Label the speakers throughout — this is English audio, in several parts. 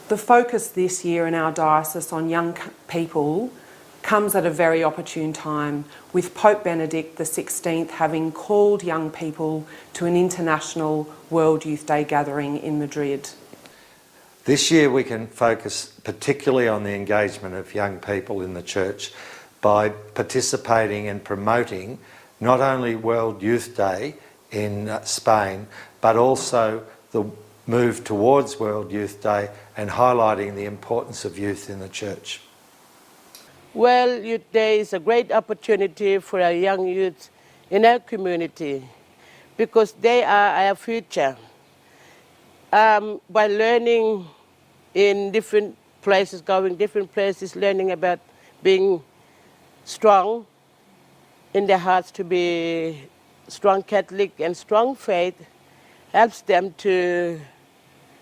Speaker 1: The focus this year in our diocese on young people comes at a very opportune time, with Pope Benedict XVI having called young people to an international World Youth Day gathering in Madrid.
Speaker 2: This year we can focus particularly on the engagement of young people in the Church by participating and promoting not only World Youth Day in Spain, but also the move towards World Youth Day and highlighting the importance of youth in the Church.
Speaker 3: World Youth Day is a great opportunity for our young youth in our community because they are our future. By learning in different places, going different places, learning about being strong in their hearts, to be strong Catholic and strong faith, helps them to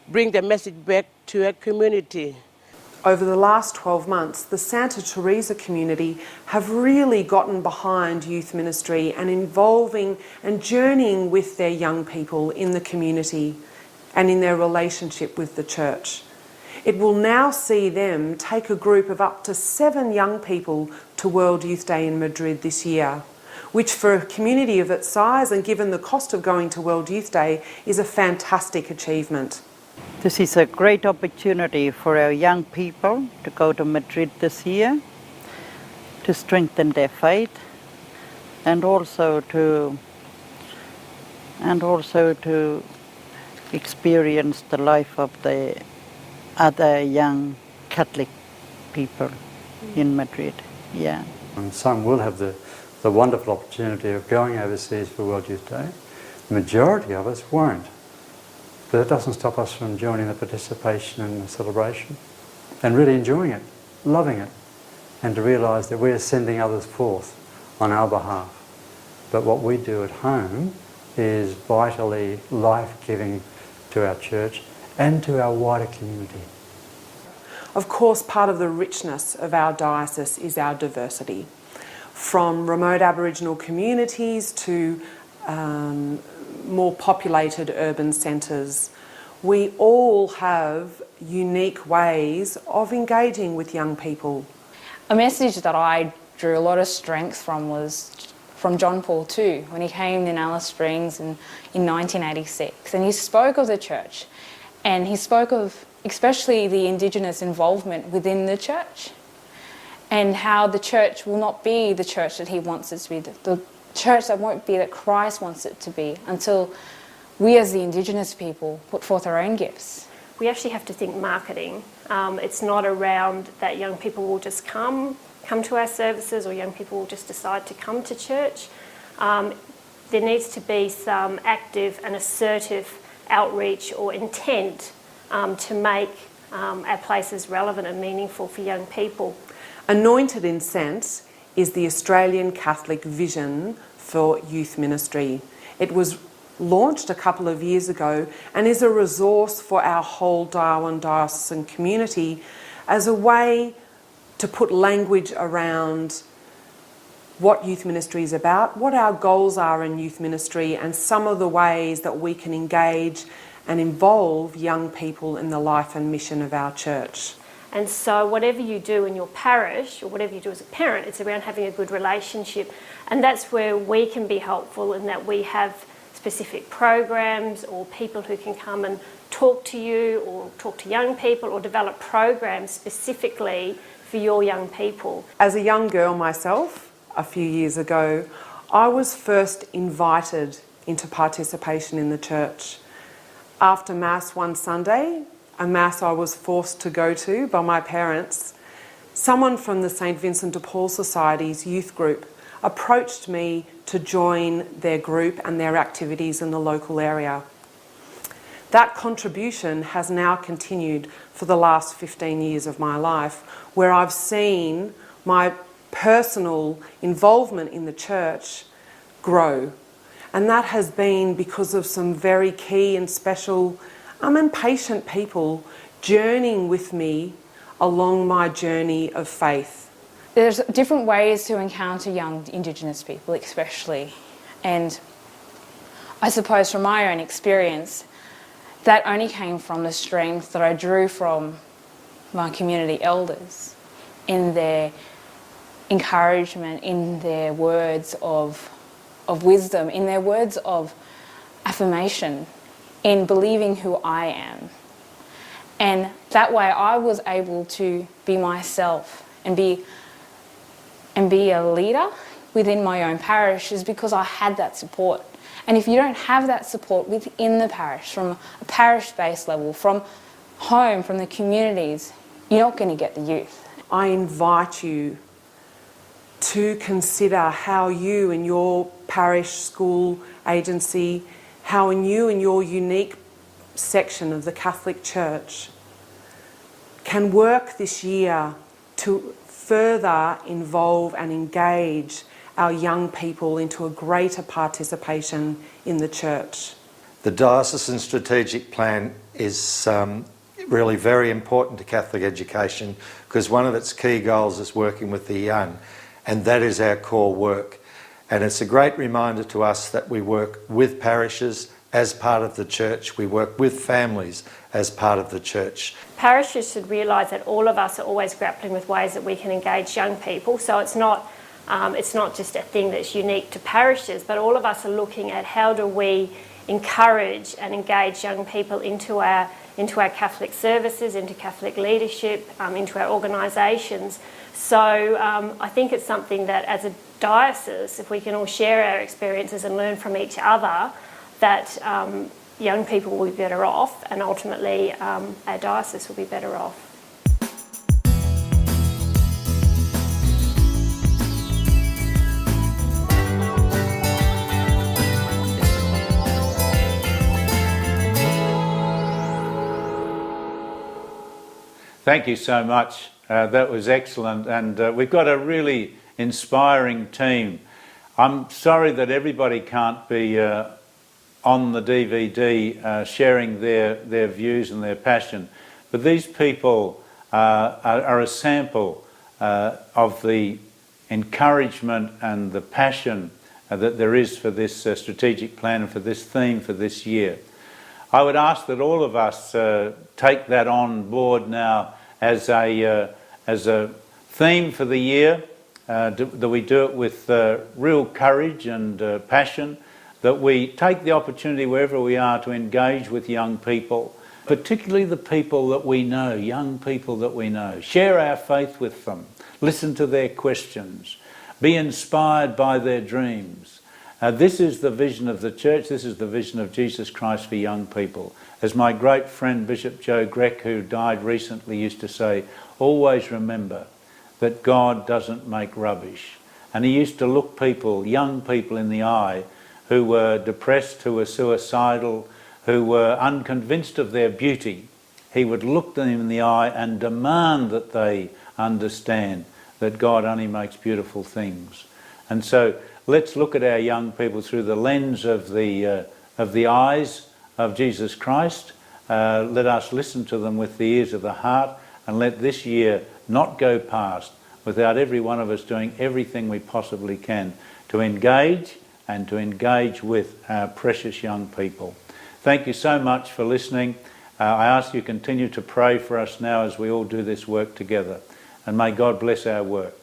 Speaker 3: bring the message back to our community.
Speaker 1: Over the last 12 months, the Santa Teresa community have really gotten behind youth ministry and involving and journeying with their young people in the community and in their relationship with the Church. It will now see them take a group of up to 7 young people to World Youth Day in Madrid this year, which for a community of its size and given the cost of going to World Youth Day is a fantastic achievement.
Speaker 4: This is a great opportunity for our young people to go to Madrid this year, to strengthen their faith, and also to experience the life of the other young Catholic people in Madrid. Yeah.
Speaker 5: And some will have the wonderful opportunity of going overseas for World Youth Day. The majority of us won't. But it doesn't stop us from joining the participation and the celebration and really enjoying it, loving it, and to realise that we're sending others forth on our behalf. But what we do at home is vitally life-giving to our church and to our wider community.
Speaker 1: Of course, part of the richness of our diocese is our diversity. From remote Aboriginal communities to more populated urban centres, we all have unique ways of engaging with young people.
Speaker 6: A message that I drew a lot of strength from was from John Paul II when he came in Alice Springs in 1986, and he spoke of the Church, and he spoke of especially the Indigenous involvement within the Church, and how the Church will not be the Church that he wants it to be, the Church that won't be that Christ wants it to be until we as the Indigenous people put forth our own gifts.
Speaker 7: We actually have to think marketing. It's not around that young people will just come to our services or young people will just decide to come to church. There needs to be some active and assertive outreach or intent to make our places relevant and meaningful for young people.
Speaker 1: Anointed Incense is the Australian Catholic vision for youth ministry. It was launched a couple of years ago and is a resource for our whole Darwin diocesan community as a way to put language around what youth ministry is about, what our goals are in youth ministry, and some of the ways that we can engage and involve young people in the life and mission of our church.
Speaker 7: And so whatever you do in your parish or whatever you do as a parent, it's around having a good relationship. And that's where we can be helpful, in that we have specific programs or people who can come and talk to you or talk to young people or develop programs specifically for your young people.
Speaker 1: As a young girl myself, a few years ago, I was first invited into participation in the church. After Mass one Sunday, a Mass I was forced to go to by my parents, someone from the St Vincent de Paul Society's youth group approached me to join their group and their activities in the local area. That contribution has now continued for the last 15 years of my life, where I've seen my personal involvement in the church grow. And that has been because of some very key and special and patient people journeying with me along my journey of faith.
Speaker 6: There's different ways to encounter young Indigenous people especially, and I suppose from my own experience that only came from the strength that I drew from my community elders, in their encouragement, in their words of wisdom, in their words of affirmation, in believing who I am. And that way I was able to be myself and be a leader within my own parish, is because I had that support. And if you don't have that support within the parish, from a parish-based level, from home, from the communities, you're not going to get the youth.
Speaker 1: I invite you to consider how you and your parish, school, agency, how you and your unique section of the Catholic Church can work this year to further involve and engage our young people into a greater participation in the church.
Speaker 2: The Diocesan Strategic Plan is really very important to Catholic education, because one of its key goals is working with the young, and that is our core work. And it's a great reminder to us that we work with parishes as part of the church, we work with families as part of the church.
Speaker 7: Parishes should realise that all of us are always grappling with ways that we can engage young people, so it's not just a thing that's unique to parishes, but all of us are looking at how do we encourage and engage young people into our Catholic services, into Catholic leadership, into our organisations. So I think it's something that as a diocese, if we can all share our experiences and learn from each other, that young people will be better off, and ultimately our diocese will be better off.
Speaker 8: Thank you so much. That was excellent, and we've got a really inspiring team. I'm sorry that everybody can't be on the DVD sharing their views and their passion, but these people are a sample of the encouragement and the passion that there is for this strategic plan and for this theme for this year. I would ask that all of us take that on board now as a theme for the year, that we do it with real courage and passion, that we take the opportunity wherever we are to engage with young people, particularly the people that we know, young people that we know. Share our faith with them, listen to their questions, be inspired by their dreams. This is the vision of the church, this is the vision of Jesus Christ for young people. As my great friend Bishop Joe Grech, who died recently, used to say, always remember that God doesn't make rubbish. And he used to look people, young people, in the eye who were depressed, who were suicidal, who were unconvinced of their beauty. He would look them in the eye and demand that they understand that God only makes beautiful things. And so let's look at our young people through the lens of the eyes of Jesus Christ. Let us listen to them with the ears of the heart, and let this year not go past without every one of us doing everything we possibly can to engage and to engage with our precious young people. Thank you so much for listening. I ask you continue to pray for us now as we all do this work together, and may God bless our work.